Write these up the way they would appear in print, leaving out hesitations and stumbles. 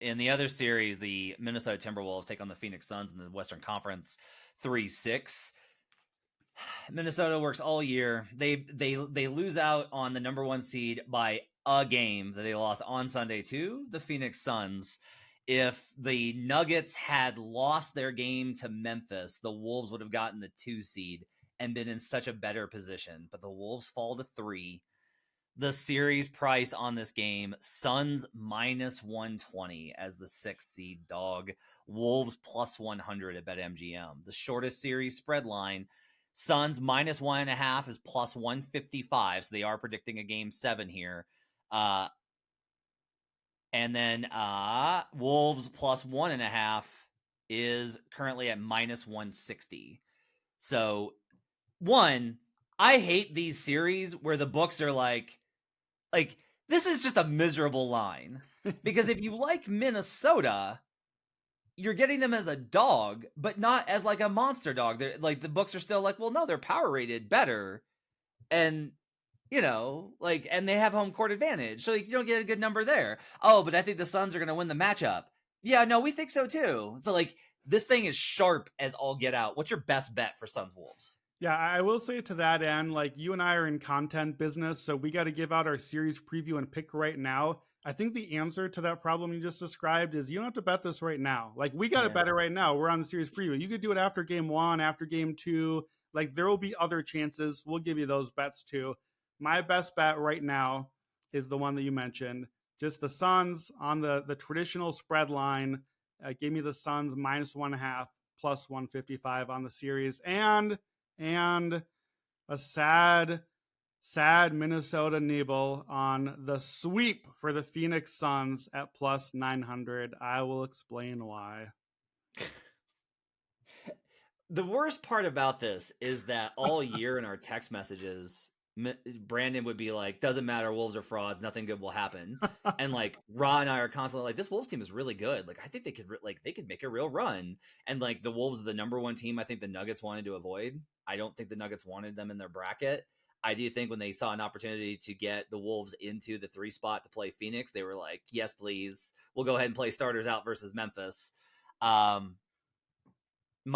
in the other series, the Minnesota Timberwolves take on the Phoenix Suns in the Western Conference 3-6. Minnesota works all year. They lose out on the number 1 seed by a game that they lost on Sunday to the Phoenix Suns. If the Nuggets had lost their game to Memphis, the Wolves would have gotten the 2 seed and been in such a better position. But the Wolves fall to 3. The series price on this game, Suns -120 as the 6th seed dog. Wolves +100 at BetMGM. The shortest series spread line, Suns -1.5 is +155. So they are predicting a game 7 here. And then Wolves +1.5 is currently at -160. So, I hate these series where the books are like, this is just a miserable line. Because if you like Minnesota, you're getting them as a dog, but not as like a monster dog. They're like, the books are still like, well, no, they're power rated better. And, and they have home court advantage. So you don't get a good number there. Oh, but I think the Suns are going to win the matchup. Yeah, no, we think so too. So this thing is sharp as all get out. What's your best bet for Suns Wolves? Yeah, I will say to that end, you and I are in content business, so we got to give out our series preview and pick right now. I think the answer to that problem you just described is you don't have to bet this right now. We got to bet it right now. We're on the series preview. You could do it after game 1, after game 2. There will be other chances. We'll give you those bets too. My best bet right now is the one that you mentioned. Just the Suns on the traditional spread line. Give me the Suns -1.5 +155 on the series. And a sad Minnesota nibble on the sweep for the Phoenix Suns at +900. I will explain why. The worst part about this is that all year in our text messages, Brandon would be like, doesn't matter, Wolves are frauds, nothing good will happen. And Ra and I are constantly like, this Wolves team is really good. I think they could make a real run. And the Wolves are the number 1 team I think the Nuggets wanted to avoid. I don't think the Nuggets wanted them in their bracket. I do think when they saw an opportunity to get the Wolves into the 3 spot to play Phoenix, they were like, yes, please. We'll go ahead and play starters out versus Memphis. My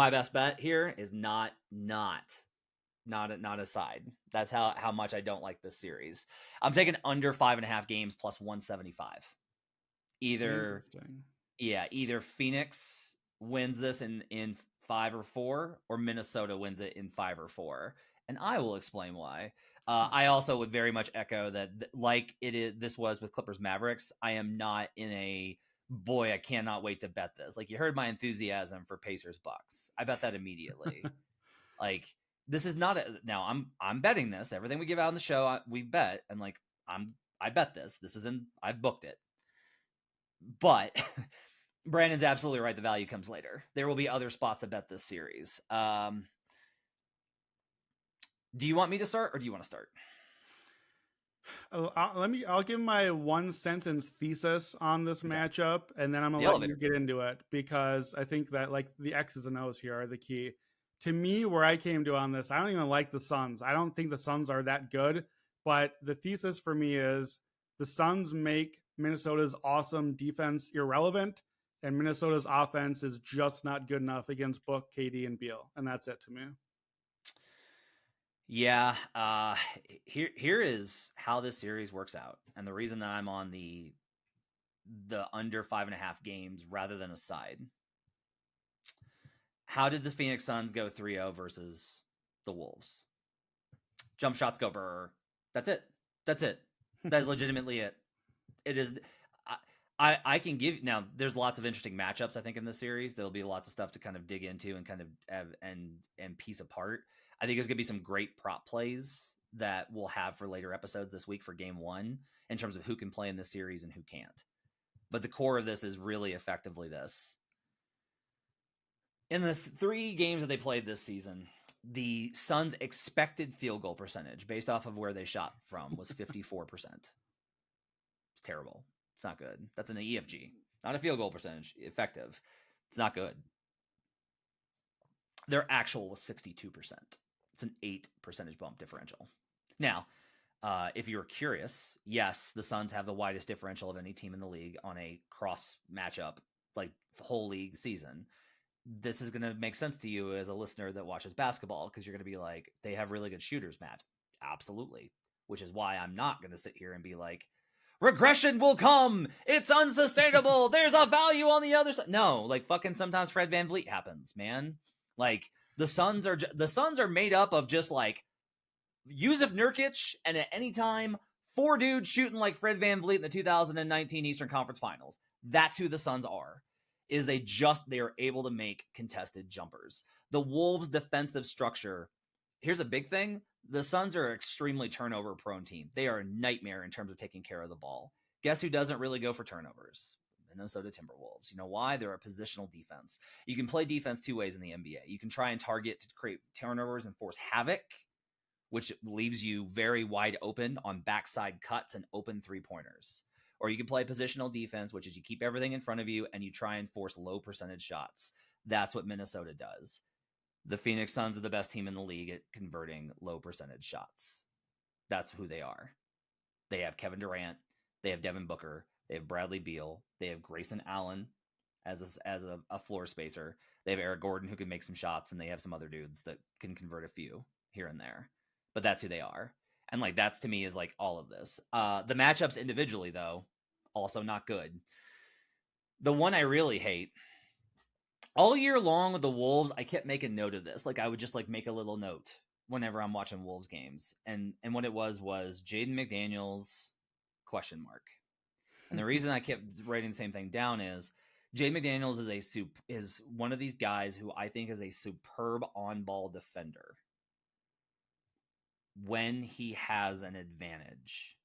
best bet here is not a side. That's how much I don't like this series. I'm taking under 5.5 games +175. Either Phoenix wins this in 5 or 4, or Minnesota wins it in 5 or 4. And I will explain why. I also would very much echo that, this was with Clippers Mavericks. I am not in a boy, I cannot wait to bet this. You heard my enthusiasm for Pacers Bucks. I bet that immediately. This is not now I'm betting this. Everything we give out on the show, we bet, and I bet this. I've booked it. But Brandon's absolutely right. The value comes later. There will be other spots to bet this series. Do you want me to start, or do you want to start? I'll give my 1-sentence thesis on this matchup, and then I'm gonna let you get into it, because I think that the X's and O's here are the key. To me, where I came to on this, I don't even like the Suns. I don't think the Suns are that good, but the thesis for me is the Suns make Minnesota's awesome defense irrelevant, and Minnesota's offense is just not good enough against Book, KD, and Beal, and that's it to me. Yeah, here is how this series works out, and the reason that I'm on the under 5.5 games rather than a side. How did the Phoenix Suns go 3-0 versus the Wolves? Jump shots go brr. That's it. That is legitimately it. It is. I can give now. There's lots of interesting matchups I think in this series. There'll be lots of stuff to kind of dig into and kind of and piece apart. I think there's going to be some great prop plays that we'll have for later episodes this week for game 1 in terms of who can play in this series and who can't. But the core of this is really effectively this. In the 3 games that they played this season, the Suns' expected field goal percentage based off of where they shot from was 54%. It's terrible. It's not good. That's an EFG, not a field goal percentage. Effective. It's not good. Their actual was 62%. It's an 8 percentage bump differential. Now, If you're curious, yes, the Suns have the widest differential of any team in the league on a cross matchup, like whole league season. This is going to make sense to you as a listener that watches basketball, because you're going to be like, they have really good shooters, Matt. Absolutely. Which is why I'm not going to sit here and be like, regression will come. It's unsustainable. There's a value on the other side. No, like fucking sometimes Fred VanVleet happens, man. Like the Suns are made up of just like Yusuf Nurkic, and at any time, 4 dudes shooting like Fred VanVleet in the 2019 Eastern Conference Finals. That's who the Suns are. Is they are able to make contested jumpers. The Wolves' defensive structure, here's a big thing. The Suns are an extremely turnover-prone team. They are a nightmare in terms of taking care of the ball. Guess who doesn't really go for turnovers? Minnesota Timberwolves. You know why? They're a positional defense. You can play defense 2 ways in the NBA. You can try and target to create turnovers and force havoc, which leaves you very wide open on backside cuts and open 3-pointers. Or you can play positional defense, which is you keep everything in front of you and you try and force low percentage shots. That's what Minnesota does. The Phoenix Suns are the best team in the league at converting low percentage shots. That's who they are. They have Kevin Durant. They have Devin Booker. They have Bradley Beal. They have Grayson Allen as a floor spacer. They have Eric Gordon, who can make some shots, and they have some other dudes that can convert a few here and there. But that's who they are. And like that's to me is like all of this. The matchups individually, though, also not good. The one I really hate, all year long with the Wolves, I kept making note of this. Like I would just like make a little note whenever I'm watching Wolves games. And what it was Jaden McDaniels ? And the reason I kept writing the same thing down is Jaden McDaniels is one of these guys who I think is a superb on-ball defender when he has an advantage.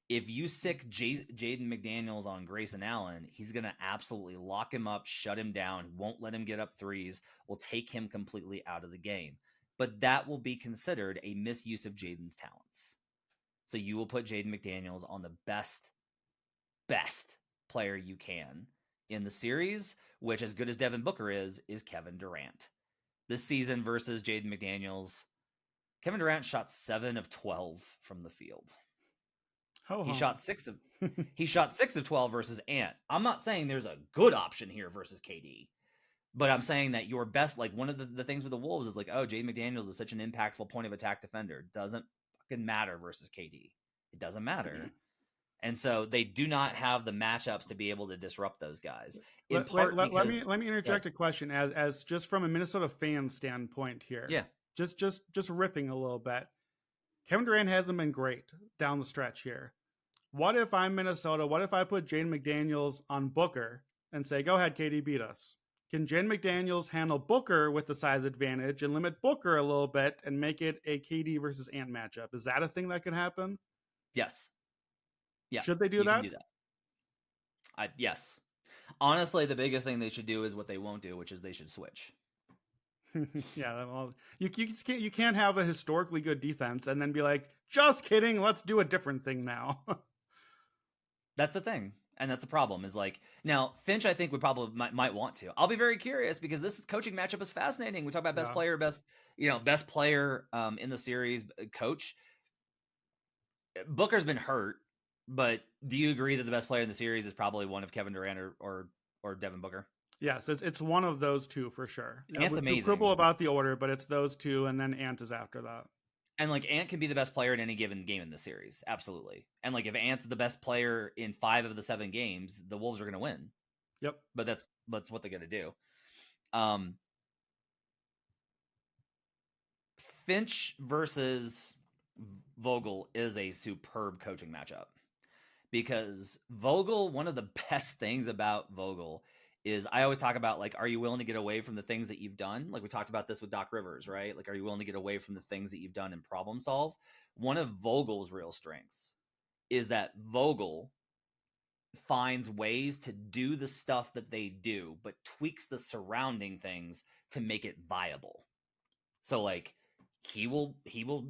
If you sick Jaden McDaniels on Grayson Allen, he's going to absolutely lock him up, shut him down, won't let him get up threes, will take him completely out of the game. But that will be considered a misuse of Jaden's talents. So you will put Jaden McDaniels on the best player you can in the series, which, as good as Devin Booker is Kevin Durant. This season versus Jaden McDaniels, Kevin Durant shot 7 of 12 from the field. He shot 6 of 12 versus Ant. I'm not saying there's a good option here versus KD, but I'm saying that your best, like one of the things with the Wolves is like, oh, Jaden McDaniels is such an impactful point of attack defender. Doesn't fucking matter versus KD. It doesn't matter. And so they do not have the matchups to be able to disrupt those guys. Let me interject a question as just from a Minnesota fan standpoint here. Yeah. Just riffing a little bit. Kevin Durant hasn't been great down the stretch here. What if I'm Minnesota? What if I put Jaden McDaniels on Booker and say, go ahead, KD, beat us? Can Jaden McDaniels handle Booker with the size advantage and limit Booker a little bit and make it a KD versus Ant matchup? Is that a thing that can happen? Yes. Yeah. Should they do that? Can do that. Yes. Honestly, the biggest thing they should do is what they won't do, which is they should switch. Yeah, well, you can't have a historically good defense and then be like, just kidding, let's do a different thing now. That's the thing, and that's the problem. Is like now Finch, I think would probably might want to. I'll be very curious because this coaching matchup is fascinating. We talk about best player in the series, coach. Booker's been hurt, but do you agree that the best player in the series is probably one of Kevin Durant or Devin Booker? Yes, it's one of those two for sure. Ant's amazing. We quibble about the order, but it's those two, and then Ant is after that. And like Ant can be the best player in any given game in the series, absolutely. And like if Ant's the best player in 5 of the 7 games, the Wolves are going to win. Yep. But that's what they're going to do. Finch versus Vogel is a superb coaching matchup because Vogel, one of the best things about Vogel is I always talk about, like, are you willing to get away from the things that you've done? Like we talked about this with Doc Rivers, right? Like, are you willing to get away from the things that you've done and problem solve? One of Vogel's real strengths is that Vogel finds ways to do the stuff that they do, but tweaks the surrounding things to make it viable. So like he will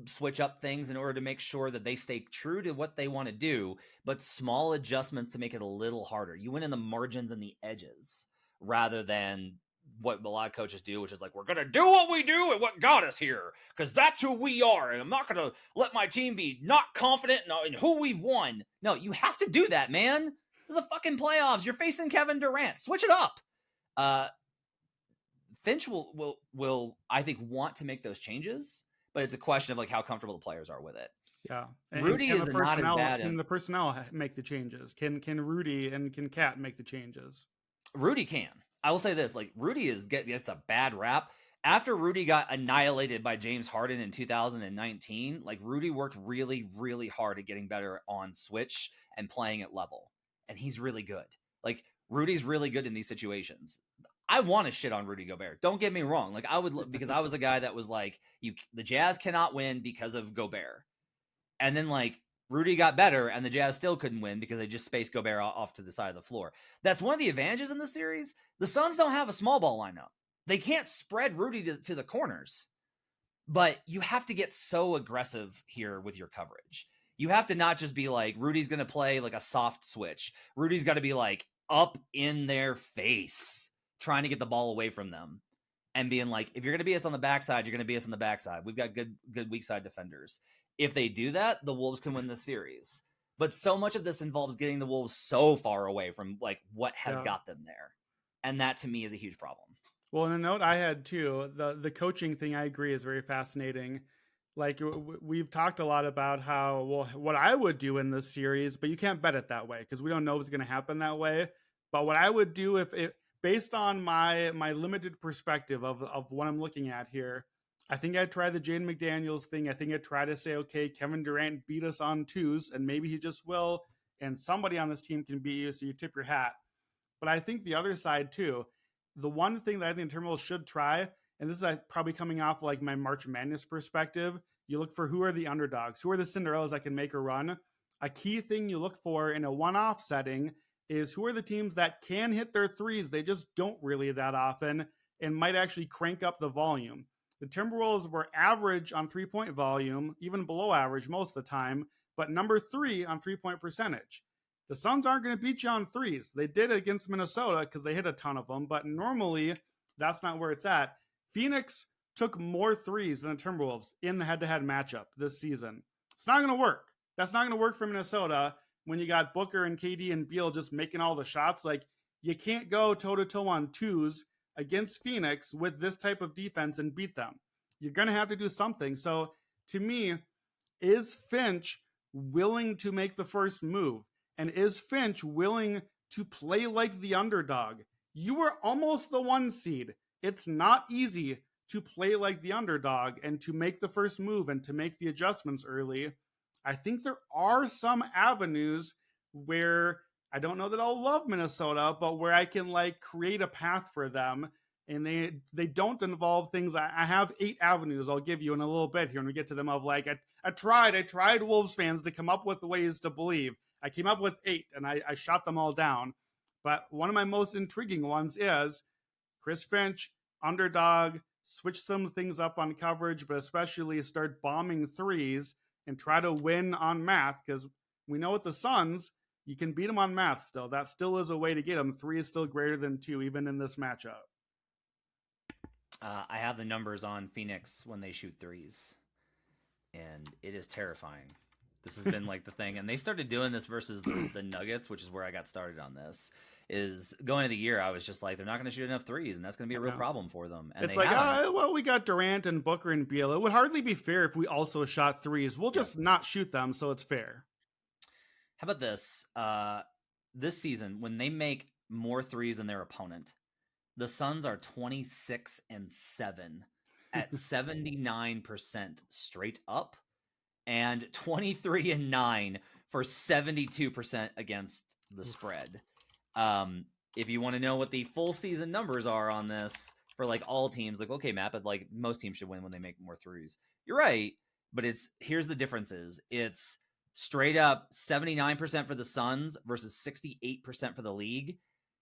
switch up things in order to make sure that they stay true to what they want to do, but small adjustments to make it a little harder. You win in the margins and the edges rather than what a lot of coaches do, which is like, we're going to do what we do and what got us here because that's who we are. And I'm not going to let my team be not confident in who we've won. No, you have to do that, man. This is a fucking playoffs. You're facing Kevin Durant. Switch it up. Finch will I think want to make those changes, but it's a question of like how comfortable the players are with it. Yeah, Rudy is not as bad. Can the personnel make the changes? Can Rudy and can Cat make the changes? Rudy can. I will say this: like Rudy gets a bad rap. After Rudy got annihilated by James Harden in 2019, like Rudy worked really, really hard at getting better on switch and playing at level, and he's really good. Like Rudy's really good in these situations. I want to shit on Rudy Gobert. Don't get me wrong. Like I would, because I was the guy that was like, the Jazz cannot win because of Gobert. And then like Rudy got better and the Jazz still couldn't win because they just spaced Gobert off to the side of the floor. That's one of the advantages in the series. The Suns don't have a small ball lineup. They can't spread Rudy to the corners, but you have to get so aggressive here with your coverage. You have to not just be like, Rudy's going to play like a soft switch. Rudy's got to be like up in their face, trying to get the ball away from them and being like, if you're going to be us on the backside, you're going to be us on the backside. We've got good weak side defenders. If they do that, the Wolves can win the series. But so much of this involves getting the Wolves so far away from like what has got them there. And that to me is a huge problem. Well, in a note I had too, the coaching thing I agree is very fascinating. Like we've talked a lot about how, well, what I would do in this series, but you can't bet it that way because we don't know if it's going to happen that way. But what I would do if based on my limited perspective of what I'm looking at here, I think I'd try the Jaden McDaniels thing. I think I'd try to say, okay, Kevin Durant beat us on twos, and maybe he just will, and somebody on this team can beat you, so you tip your hat. But I think the other side, too, the one thing that I think Timberwolves should try, and this is probably coming off like my March Madness perspective, you look for who are the underdogs, who are the Cinderellas that can make a run. A key thing you look for in a one-off setting is who are the teams that can hit their threes, they just don't really that often, and might actually crank up the volume. The Timberwolves were average on three-point volume, even below average most of the time, but number 3 on three-point percentage. The Suns aren't going to beat you on threes. They did it against Minnesota because they hit a ton of them, but normally that's not where it's at. Phoenix took more threes than the Timberwolves in the head-to-head matchup this season. It's not going to work. That's not going to work for Minnesota when you got Booker and KD and Beal just making all the shots. Like, you can't go toe-to-toe on twos against Phoenix with this type of defense and beat them. You're going to have to do something. So to me, is Finch willing to make the first move? And is Finch willing to play like the underdog? You were almost the 1 seed. It's not easy to play like the underdog and to make the first move and to make the adjustments early. I think there are some avenues where I don't know that I'll love Minnesota, but where I can like create a path for them. And they don't involve things. I have 8 avenues I'll give you in a little bit here when we get to them of like, I tried Wolves fans to come up with ways to believe. I came up with 8 and I shot them all down. But one of my most intriguing ones is Chris Finch, underdog, switch some things up on coverage, but especially start bombing threes and try to win on math, because we know with the Suns, you can beat them on math still. That still is a way to get them. 3 is still greater than 2, even in this matchup. I have the numbers on Phoenix when they shoot threes, and it is terrifying. This has been like the thing, and they started doing this versus the Nuggets, which is where I got started on this. Is going into the year, I was just like, they're not going to shoot enough threes, and that's going to be a real problem for them. And it's like, well, we got Durant and Booker and Beal. It would hardly be fair if we also shot threes. We'll just not shoot them, so it's fair. How about this? This season, when they make more threes than their opponent, the Suns are 26-7 at 79% straight up, and 23-9 for 72% against the spread. If you want to know what the full season numbers are on this for like all teams, like, okay, Matt, but like most teams should win when they make more threes. You're right, but here's the differences. It's straight up 79% for the Suns versus 68% for the league,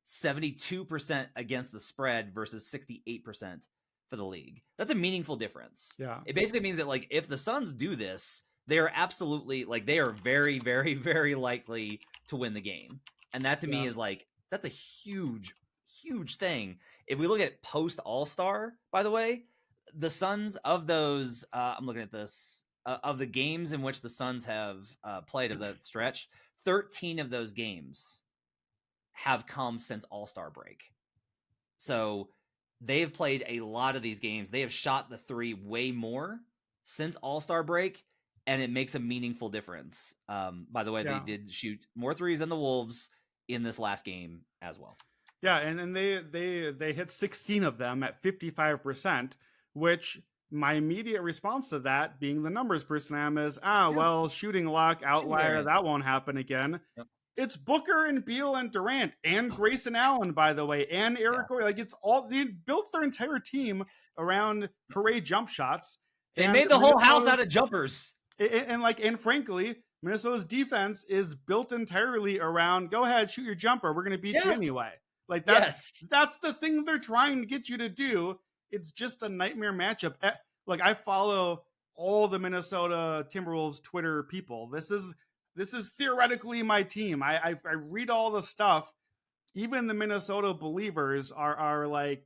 72% against the spread versus 68% for the league. That's a meaningful difference. Yeah. It basically means that like if the Suns do this, they are absolutely like they are very, very, very likely to win the game. And that to me is like, that's a huge, huge thing. If we look at post All-Star, by the way, the Suns of those, I'm looking at this, of the games in which the Suns have played of that stretch, 13 of those games have come since All-Star break. So they've played a lot of these games. They have shot the three way more since All-Star break, and it makes a meaningful difference. By the way, they did shoot more threes than the Wolves in this last game as well. Yeah, and they hit 16 of them at 55%, which my immediate response to that, being the numbers person I am, is, well, shooting luck, outlier, that won't happen again. Yep. It's Booker and Beal and Durant and Grayson Allen, by the way, and Eric Gordon. Like, it's all, they built their entire team around parade jump shots. They made the whole house out of jumpers. And frankly, Minnesota's defense is built entirely around, go ahead, shoot your jumper. We're going to beat you anyway. Like, that's the thing they're trying to get you to do. It's just a nightmare matchup. Look, I follow all the Minnesota Timberwolves Twitter people. This is theoretically my team. I read all the stuff. Even the Minnesota believers are like,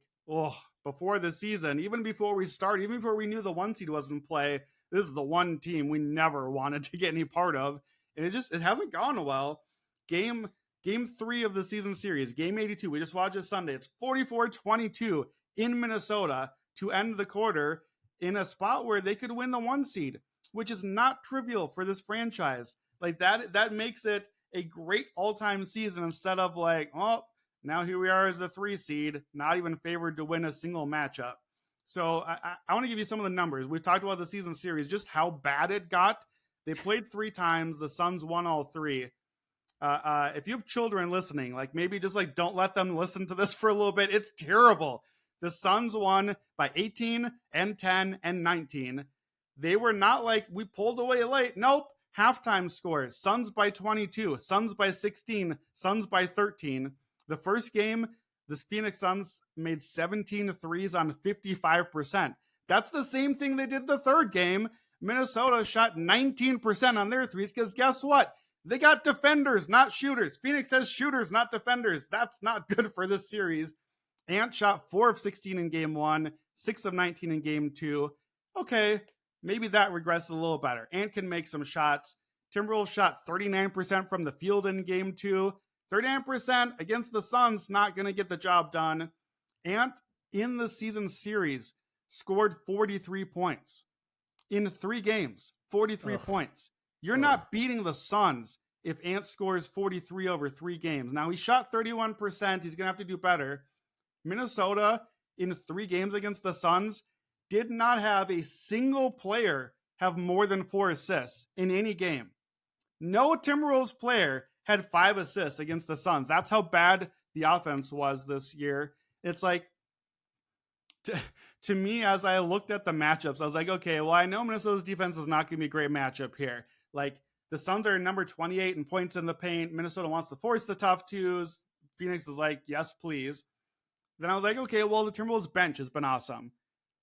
before the season, even before we started, even before we knew the 1 seed wasn't in play, this is the one team we never wanted to get any part of. And it hasn't gone well. Game 3 of the season series, game 82, we just watched it Sunday. It's 44-22 in Minnesota to end the quarter in a spot where they could win the 1 seed, which is not trivial for this franchise. Like, that makes it a great all-time season instead of like, now here we are as the 3 seed, not even favored to win a single matchup. So I want to give you some of the numbers. We've talked about the season series, just how bad it got. They played 3 times. The Suns won all 3. If you have children listening, like, maybe just like don't let them listen to this for a little bit. It's terrible. The Suns won by 18 and 10 and 19. They were not like, we pulled away late. Nope. Halftime scores. Suns by 22. Suns by 16. Suns by 13. The first game, the Phoenix Suns made 17 threes on 55%. That's the same thing they did the third game. Minnesota shot 19% on their threes because guess what? They got defenders, not shooters. Phoenix has shooters, not defenders. That's not good for this series. Ant shot 4 of 16 in game 1, 6 of 19 in game 2. Okay, maybe that regresses a little better. Ant can make some shots. Timberwolves shot 39% from the field in game 2. 39% against the Suns, not going to get the job done. Ant, in the season series, scored 43 points. In 3 games, 43 points. You're not beating the Suns if Ant scores 43 over 3 games. Now, he shot 31%. He's going to have to do better. Minnesota, in 3 games against the Suns, did not have a single player have more than 4 assists in any game. No Timberwolves player had 5 assists against the Suns. That's how bad the offense was this year. It's like, to me, as I looked at the matchups, I was like, okay, well, I know Minnesota's defense is not going to be a great matchup here. Like, the Suns are number 28 in points in the paint. Minnesota wants to force the tough twos. Phoenix is like, yes, please. Then I was like, okay, well, the Timberwolves bench has been awesome.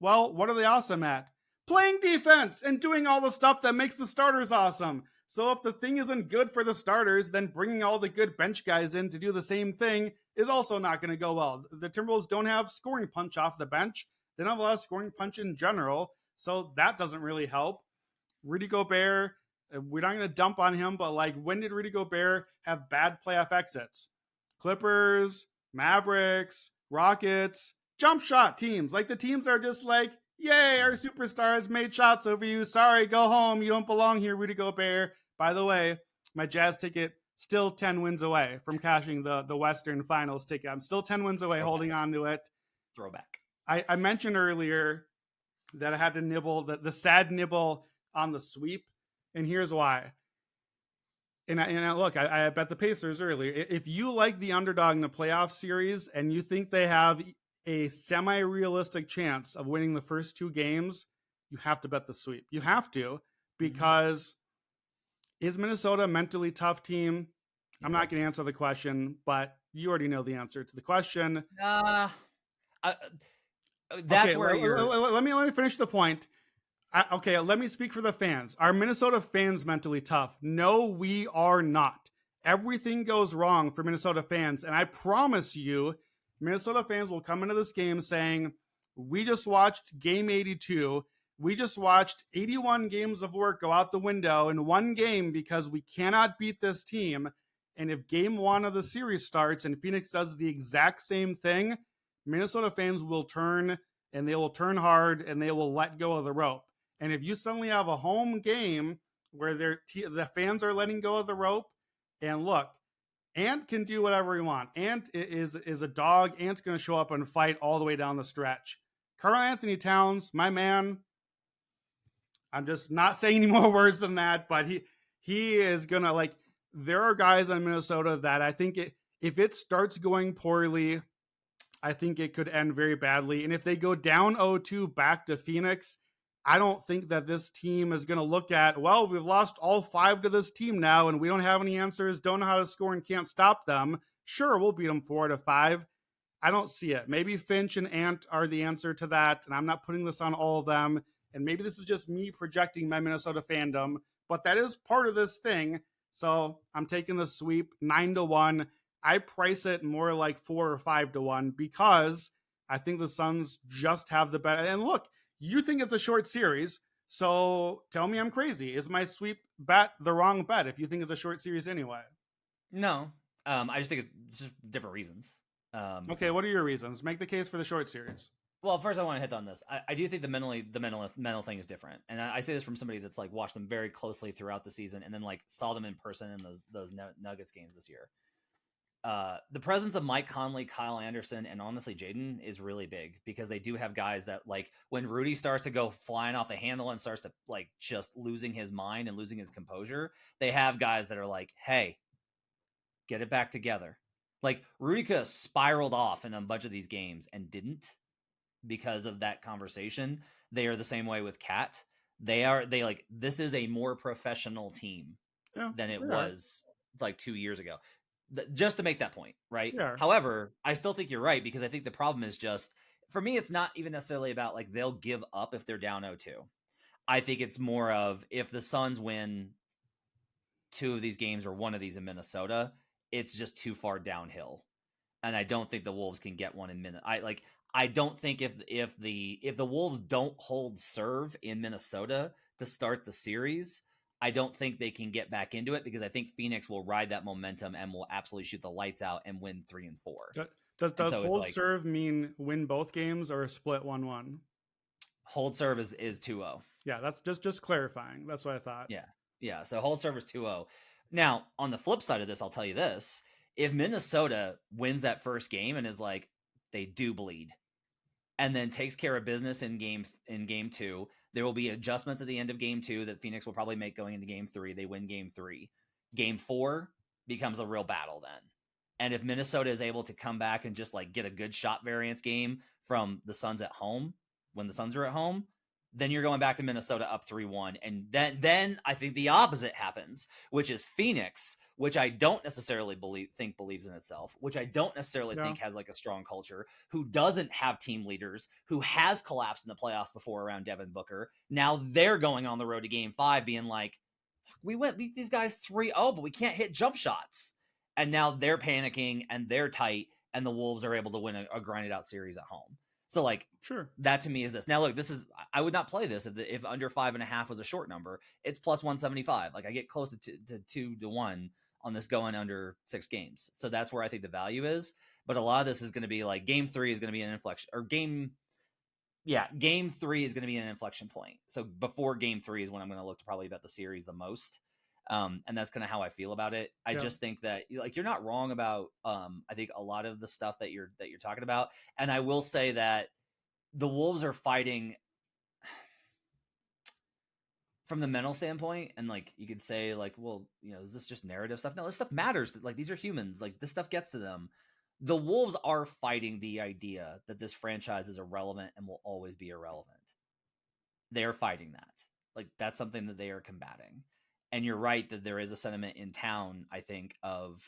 Well, what are they awesome at? Playing defense and doing all the stuff that makes the starters awesome. So if the thing isn't good for the starters, then bringing all the good bench guys in to do the same thing is also not going to go well. The Timberwolves don't have scoring punch off the bench. They don't have a lot of scoring punch in general, so that doesn't really help. Rudy Gobert, we're not going to dump on him, but like, when did Rudy Gobert have bad playoff exits? Clippers, Mavericks, Rockets, jump shot teams. Like, the teams are just like, yay, our superstars made shots over you. Sorry, go home. You don't belong here, Rudy Gobert. By the way, my Jazz ticket still 10 wins away from cashing the Western Finals ticket. I'm still 10 wins away, holding on to it. Throwback. I mentioned earlier that I had to nibble, the sad nibble on the sweep, and here's why. And I bet the Pacers earlier. If you like the underdog in the playoff series and you think they have a semi-realistic chance of winning the first 2 games, you have to bet the sweep. You have to, because is Minnesota a mentally tough team? I'm not going to answer the question, but you already know the answer to the question. That's where you're... Let me finish the point. Let me speak for the fans. Are Minnesota fans mentally tough? No, we are not. Everything goes wrong for Minnesota fans, and I promise you, Minnesota fans will come into this game saying, we just watched game 82. We just watched 81 games of work go out the window in one game because we cannot beat this team. And if game 1 of the series starts and Phoenix does the exact same thing, Minnesota fans will turn, and they will turn hard, and they will let go of the rope. And if you suddenly have a home game where the fans are letting go of the rope, and look, Ant can do whatever he wants. Ant is a dog. Ant's going to show up and fight all the way down the stretch. Karl Anthony Towns, my man, I'm just not saying any more words than that, but he is going to, like, there are guys in Minnesota that I think if it starts going poorly, I think it could end very badly. And if they go down 0-2 back to Phoenix, I don't think that this team is going to look at, well, we've lost all 5 to this team now and we don't have any answers, don't know how to score and can't stop them. Sure, we'll beat them 4-5. I don't see it. Maybe Finch and Ant are the answer to that, and I'm not putting this on all of them. And maybe this is just me projecting my Minnesota fandom, but that is part of this thing. So I'm taking the sweep 9-1. I price it more like 4 or 5-1 because I think the Suns just have the better. And look, you think it's a short series, so tell me I'm crazy. Is my sweep bet the wrong bet if you think it's a short series anyway? No, I just think it's just different reasons. Okay, what are your reasons? Make the case for the short series. Well, first I want to hit on this. I do think the mental thing is different, and I say this from somebody that's like watched them very closely throughout the season, and then like saw them in person in those Nuggets games this year. The presence of Mike Conley, Kyle Anderson, and honestly Jaden is really big because they do have guys that, like, when Rudy starts to go flying off the handle and starts to like just losing his mind and losing his composure, they have guys that are like, hey, get it back together. Like, Rudy could have spiraled off in a bunch of these games and didn't because of that conversation. They are the same way with Cat. This is a more professional team than it was like 2 years ago. Just to make that point, right? Yeah. However, I still think you're right because I think the problem is just, for me, it's not even necessarily about like they'll give up if they're down 0-2. I think it's more of if the Suns win 2 of these games or 1 of these in Minnesota, it's just too far downhill. And I don't think the Wolves can get one in Minnesota. I don't think if the Wolves don't hold serve in Minnesota to start the series, I don't think they can get back into it because I think Phoenix will ride that momentum and will absolutely shoot the lights out and win 3 and 4. Does hold serve mean win both games or split 1-1? Hold serve is 2-0. Yeah, that's just clarifying. That's what I thought. Yeah. So hold serve is 2-0. Now, on the flip side of this, I'll tell you this. If Minnesota wins that first game and is like, they do bleed, and then takes care of business in game 2, there will be adjustments at the end of game 2 that Phoenix will probably make going into game 3. They win game 3. Game 4 becomes a real battle then. And if Minnesota is able to come back and just like get a good shot variance game from the Suns at home, when the Suns are at home, then you're going back to Minnesota up 3-1. And then I think the opposite happens, which is Phoenix, which I don't necessarily think believes in itself, which I don't necessarily think has like a strong culture, who doesn't have team leaders, who has collapsed in the playoffs before around Devin Booker. Now they're going on the road to game 5 being like, we beat these guys 3-0, but we can't hit jump shots. And now they're panicking and they're tight, and the Wolves are able to win a grinded out series at home. So like, sure, that to me is this. Now look, I would not play this if under 5.5 was a short number. It's plus 175. Like, I get close to 2-1 on this going under 6 games. So that's where I think the value is. But a lot of this is going to be like game 3 is going to be an inflection, or game 3 is going to be an inflection point. So before game 3 is when I'm going to look to probably bet the series the most. And that's kind of how I feel about it. I just think that, like, you're not wrong about, I think a lot of the stuff that you're talking about. And I will say that the Wolves are fighting from the mental standpoint, and like you could say like, well, is this just narrative stuff? No, this stuff matters. Like, these are humans. Like, this stuff gets to them. The Wolves are fighting the idea that this franchise is irrelevant and will always be irrelevant. They are fighting that. Like, that's something that they are combating. And you're right that there is a sentiment in town, I think, of,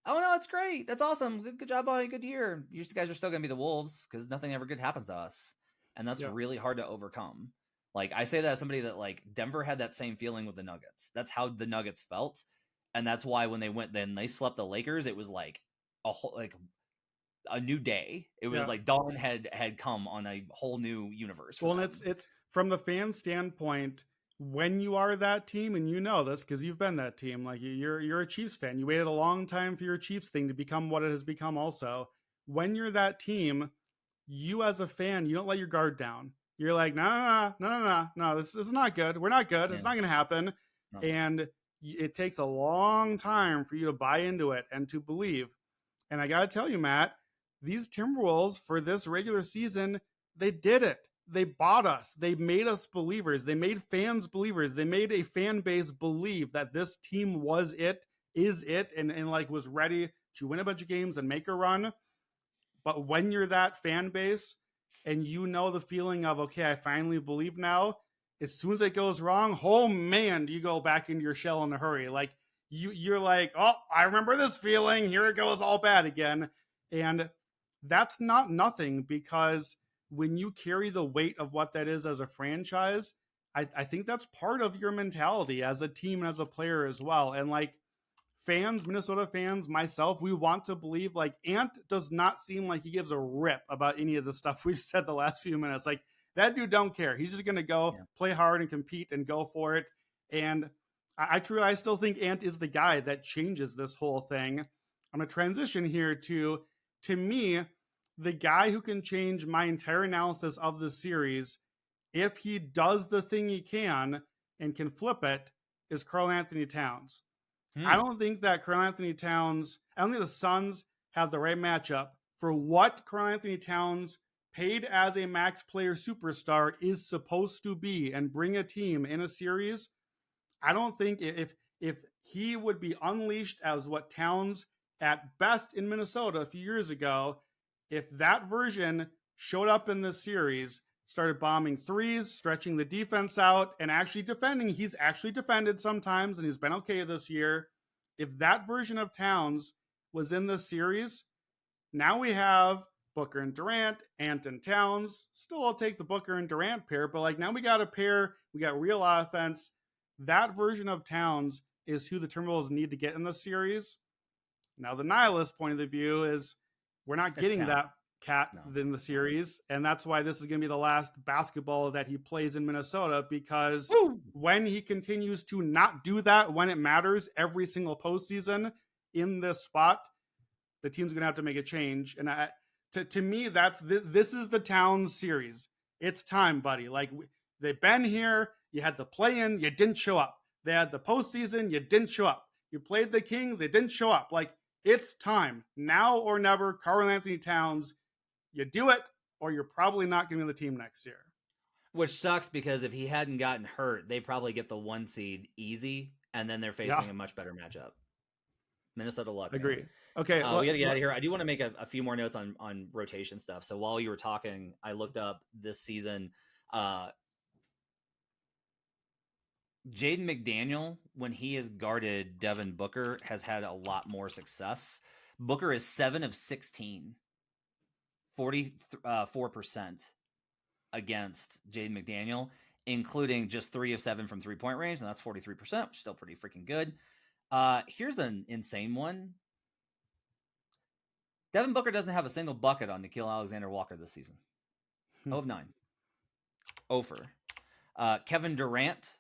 oh no, it's great. That's awesome. Good job on a good year. You guys are still going to be the Wolves because nothing ever good happens to us. And that's really hard to overcome. Like, I say that as somebody that, like, Denver had that same feeling with the Nuggets. That's how the Nuggets felt. And that's why when they slept the Lakers, it was like a whole, like, a new day. It was like dawn had come on a whole new universe. Well, and it's from the fan standpoint. When you are that team, and you know this because you've been that team, like you're a Chiefs fan. You waited a long time for your Chiefs thing to become what it has become. Also, when you're that team, you as a fan, you don't let your guard down. You're like, no, this is not good. We're not good. It's not going to happen. No. And it takes a long time for you to buy into it and to believe. And I got to tell you, Matt, these Timberwolves for this regular season, they did it. They bought us. They made us believers. They made fans believers. They made a fan base believe that this team was it, is it, and like was ready to win a bunch of games and make a run. But when you're that fan base and you know the feeling of, okay, I finally believe now, as soon as it goes wrong, oh man, you go back into your shell in a hurry. Like you're like, oh, I remember this feeling. Here it goes all bad again. And that's not nothing, because when you carry the weight of what that is as a franchise, I think that's part of your mentality as a team and as a player as well. And like fans, Minnesota fans, myself, we want to believe. Like Ant does not seem like he gives a rip about any of the stuff we've said the last few minutes. Like that dude don't care. He's just going to go play hard and compete and go for it. And I still think Ant is the guy that changes this whole thing. I'm going to transition here to me, the guy who can change my entire analysis of the series, if he does the thing he can and can flip it, is Karl-Anthony Towns. I don't think that Karl-Anthony Towns, I don't think the Suns have the right matchup for what Karl-Anthony Towns, paid as a max player superstar, is supposed to be and bring a team in a series. I don't think if he would be unleashed as what Towns at best in Minnesota a few years ago, if that version showed up in this series, started bombing threes, stretching the defense out, and actually defending. He's actually defended sometimes, and he's been okay this year. If that version of Towns was in this series, now we have Booker and Durant, Ant and Towns. Still, I'll take the Booker and Durant pair, but like now we got a pair, we got real offense. That version of Towns is who the Timberwolves need to get in the series. Now, the nihilist point of view is we're not getting that cat in the series, and that's why this is going to be the last basketball that he plays in Minnesota, because when he continues to not do that when it matters every single postseason in this spot, the team's going to have to make a change. And to me, this is the Towns series. It's time, buddy. Like they've been here. You had the play-in, you didn't show up. They had the postseason, you didn't show up. You played the Kings, they didn't show up. Like it's time, now or never. Karl-Anthony Towns, you do it, or you're probably not going to be the team next year. Which sucks, because if he hadn't gotten hurt, they probably get the 1 seed easy, and then they're facing a much better matchup. Minnesota luck. Agree. Man. Okay, we got to get out of here. I do want to make a few more notes on rotation stuff. So while you were talking, I looked up this season. Jaden McDaniel, when he has guarded Devin Booker, has had a lot more success. Booker is 7 of 16. 44% against Jaden McDaniel, including just 3 of 7 from 3-point range, and that's 43%, which is still pretty freaking good. Here's an insane one. Devin Booker doesn't have a single bucket on Nickeil Alexander-Walker this season. 0 of 9. Over. Kevin Durant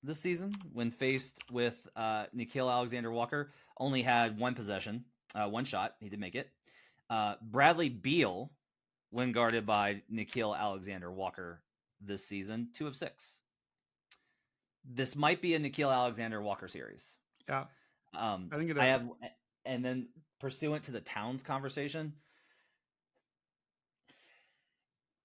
this season, when faced with Nickeil Alexander-Walker, only had 1 possession, 1 shot. He did make it. Bradley Beal, when guarded by Nickeil Alexander-Walker this season, 2 of 6. This might be a Nickeil Alexander-Walker series. Yeah, I think it is. I have, and then pursuant to the Towns conversation,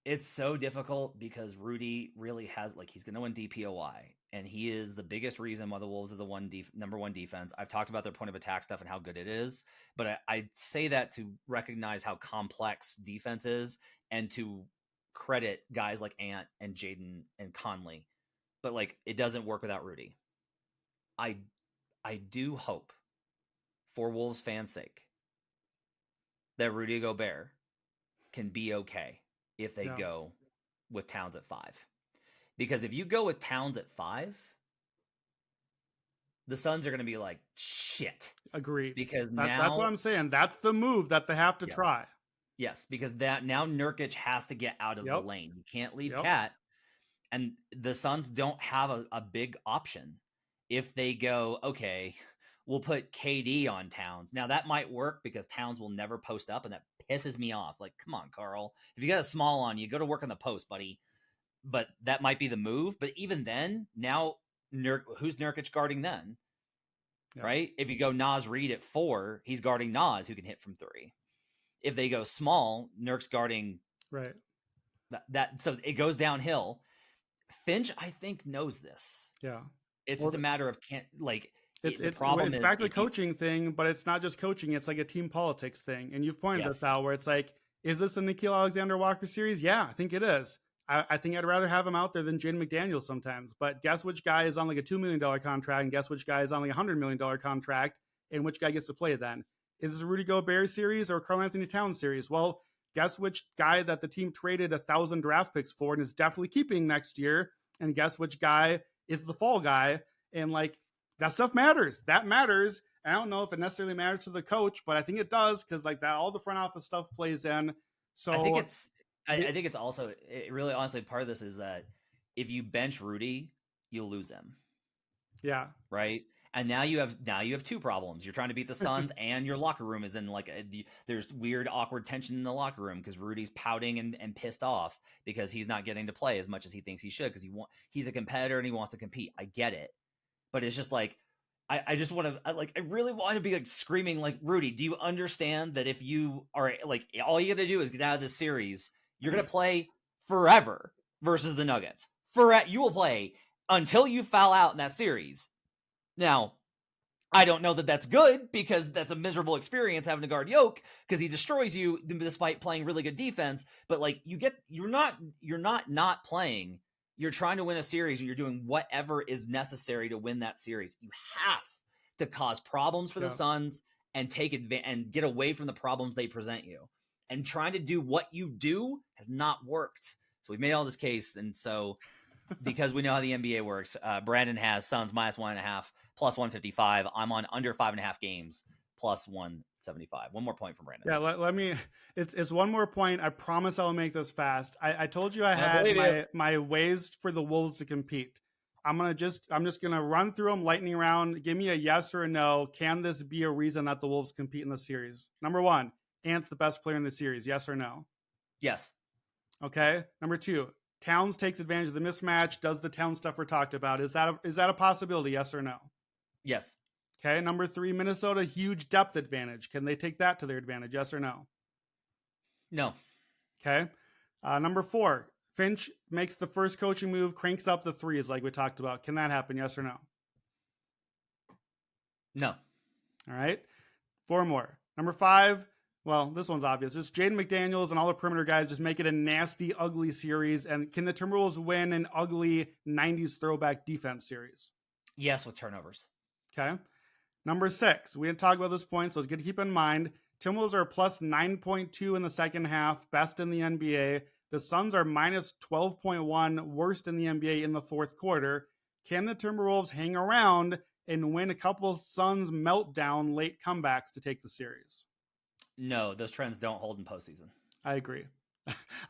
it's so difficult because Rudy really has, like, he's going to win DPOY, and he is the biggest reason why the Wolves are the number one defense. I've talked about their point of attack stuff and how good it is, but I say that to recognize how complex defense is and to credit guys like Ant and Jaden and Conley. But like, it doesn't work without Rudy. I do hope, for Wolves fans' sake, that Rudy Gobert can be okay if they go with Towns at 5. Because if you go with Towns at 5, the Suns are going to be like, shit. Agreed. Because That's what I'm saying. That's the move that they have to try. Yes, because that now Nurkic has to get out of the lane. You can't leave Cat. And the Suns don't have a big option. If they go, okay, we'll put KD on Towns. Now that might work because Towns will never post up, and that pisses me off. Like, come on, Carl. If you got a small on you, go to work on the post, buddy. But that might be the move. But even then, now who's Nurkic guarding then? Yeah. Right? If you go Naz Reid at 4, he's guarding Naz, who can hit from 3. If they go small, Nurk's guarding that so it goes downhill. Finch, I think, knows this. Yeah. It's just a matter of it's back to the coaching thing, but it's not just coaching, it's like a team politics thing. And you've pointed this out where it's like, is this a Nickeil Alexander-Walker series? Yeah, I think it is. I think I'd rather have him out there than Jaden McDaniels sometimes. But guess which guy is on like a $2 million contract, and guess which guy is on like a $100 million contract, and which guy gets to play then? Is this a Rudy Gobert series or Karl Anthony Towns series? Well, guess which guy that the team traded 1,000 draft picks for and is definitely keeping next year? And guess which guy is the fall guy? And like, that stuff matters. That matters. I don't know if it necessarily matters to the coach, but I think it does, because like that, all the front office stuff plays in. So I think it's also, it really honestly, part of this is that if you bench Rudy, you'll lose him. Yeah. Right. And now you have 2 problems. You're trying to beat the Suns, and your locker room is in like there's weird, awkward tension in the locker room because Rudy's pouting and pissed off because he's not getting to play as much as he thinks he should, because he's a competitor and he wants to compete. I get it, but it's just like I just want to I really want to be like screaming like, Rudy, do you understand that if you are like, all you got to do is get out of this series, you're gonna play forever versus the Nuggets. You will play until you foul out in that series. Now, I don't know that that's good, because that's a miserable experience having to guard Yoke, because he destroys you despite playing really good defense. But like, you're not playing. You're trying to win a series, and you're doing whatever is necessary to win that series. You have to cause problems for the Suns and take advantage and get away from the problems they present you. And trying to do what you do has not worked. So we've made all this case, and so. Because we know how the NBA works, Brandon has Suns -1.5 plus 155. I'm on under 5.5 games plus 175. One more point from Brandon. Yeah, let me. It's one more point. I promise I'll make this fast. I told you I had my ways for the Wolves to compete. I'm just gonna run through them lightning round. Give me a yes or a no. Can this be a reason that the Wolves compete in the series? Number 1, Ant's the best player in the series. Yes or no? Yes. Okay. Number 2. Towns takes advantage of the mismatch, does the Towns stuff we talked about. Is that a possibility, yes or no? Yes. Okay, number 3, Minnesota, huge depth advantage. Can they take that to their advantage, yes or no? No. Okay. Number 4, Finch makes the first coaching move, cranks up the threes like we talked about. Can that happen, yes or no? No. All right. 4 more. Number 5, well, this one's obvious. It's Jaden McDaniels and all the perimeter guys just make it a nasty, ugly series. And can the Timberwolves win an ugly 90s throwback defense series? Yes, with turnovers. Okay. Number 6, we didn't talk about this point, so it's good to keep in mind. Timberwolves are plus 9.2 in the second half, best in the NBA. The Suns are minus 12.1, worst in the NBA in the fourth quarter. Can the Timberwolves hang around and win a couple of Suns meltdown late comebacks to take the series? No, those trends don't hold in postseason. I agree.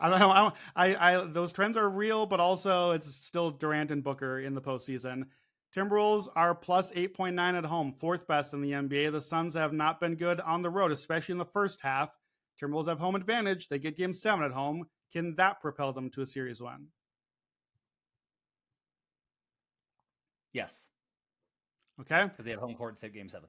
I those trends are real, but also it's still Durant and Booker in the postseason. Timberwolves are plus 8.9 at home, 4th best in the NBA. The Suns have not been good on the road, especially in the first half. Timberwolves have home advantage. They get game 7 at home. Can that propel them to a series win? Yes. Okay. Because they have home court to game 7.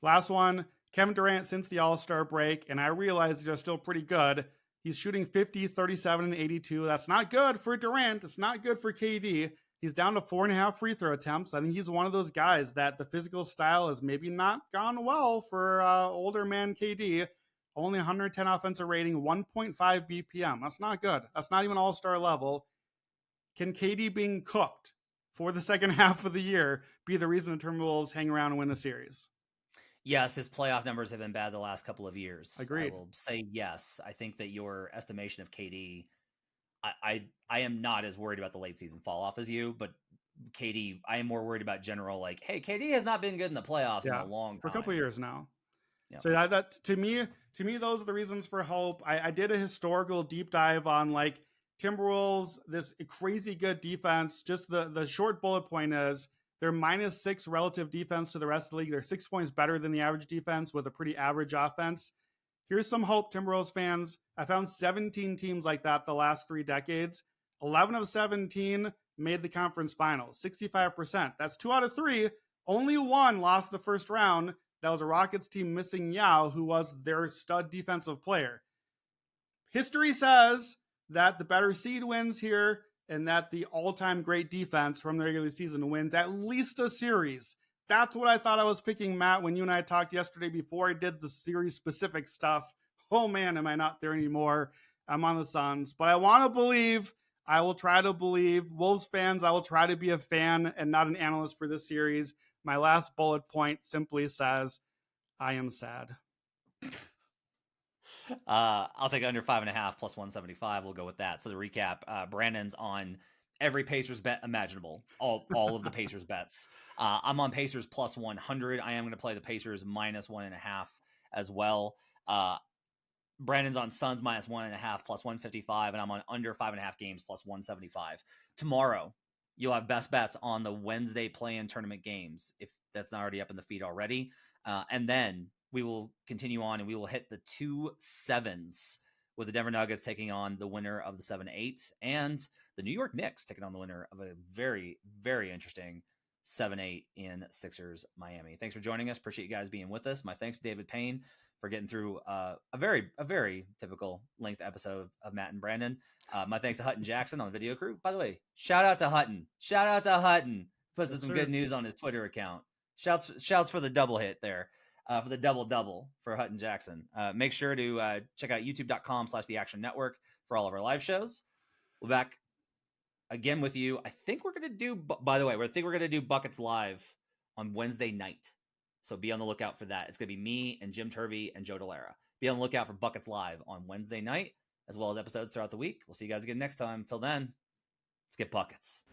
Last one. Kevin Durant since the All-Star break, and I realize they're still pretty good. He's shooting 50, 37, and 82. That's not good for Durant. It's not good for KD. He's down to 4.5 free throw attempts. I think he's one of those guys that the physical style has maybe not gone well for older man KD. Only 110 offensive rating, 1.5 BPM. That's not good. That's not even All-Star level. Can KD being cooked for the second half of the year be the reason the Timberwolves hang around and win a series? Yes, his playoff numbers have been bad the last couple of years. Agreed. I will say yes. I think that your estimation of KD, I am not as worried about the late season fall off as you, but KD. I am more worried about general, like, hey, KD has not been good in the playoffs in a long time. For a couple of years now. Yeah. So that to me, those are the reasons for hope. I did a historical deep dive on like Timberwolves, this crazy good defense. Just the short bullet point is they're -6 relative defense to the rest of the league. They're 6 points better than the average defense with a pretty average offense. Here's some hope, Timberwolves fans. I found 17 teams like that the last 3 decades. 11 of 17 made the conference finals, 65%. That's 2 out of 3. Only 1 lost the first round. That was a Rockets team missing Yao, who was their stud defensive player. History says that the better seed wins here, and that the all-time great defense from the regular season wins at least a series. That's what I thought I was picking, Matt, when you and I talked yesterday before I did the series-specific stuff. Oh, man, am I not there anymore. I'm on the Suns. But I want to believe. I will try to believe. Wolves fans, I will try to be a fan and not an analyst for this series. My last bullet point simply says, I am sad. I'll take under 5.5 plus 175. We'll go with that. So the recap, Brandon's on every Pacers bet imaginable, all of the Pacers bets. I'm on Pacers plus 100. I am going to play the Pacers -1.5 as well. Brandon's on Suns -1.5 plus 155, and I'm on under 5.5 games plus 175. Tomorrow, you'll have best bets on the Wednesday play-in tournament games, if that's not already up in the feed already. And then we will continue on, and we will hit the 2 7s with the Denver Nuggets taking on the winner of the 7-8, and the New York Knicks taking on the winner of a very, very interesting 7-8 in Sixers Miami. Thanks for joining us. Appreciate you guys being with us. My thanks to David Payne for getting through a very typical length episode of Matt and Brandon. My thanks to Hutton Jackson on the video crew. By the way, shout out to Hutton. Posted some good news on his Twitter account. Shouts for the double hit there. For the double for Hutton Jackson. Make sure to check out youtube.com/The Action Network for all of our live shows. We'll be back again with you. I think we're going to do, by the way, we're going to do Buckets Live on Wednesday night. So be on the lookout for that. It's going to be me and Jim Turvey and Joe Delera. Be on the lookout for Buckets Live on Wednesday night, as well as episodes throughout the week. We'll see you guys again next time. Until then, let's get buckets.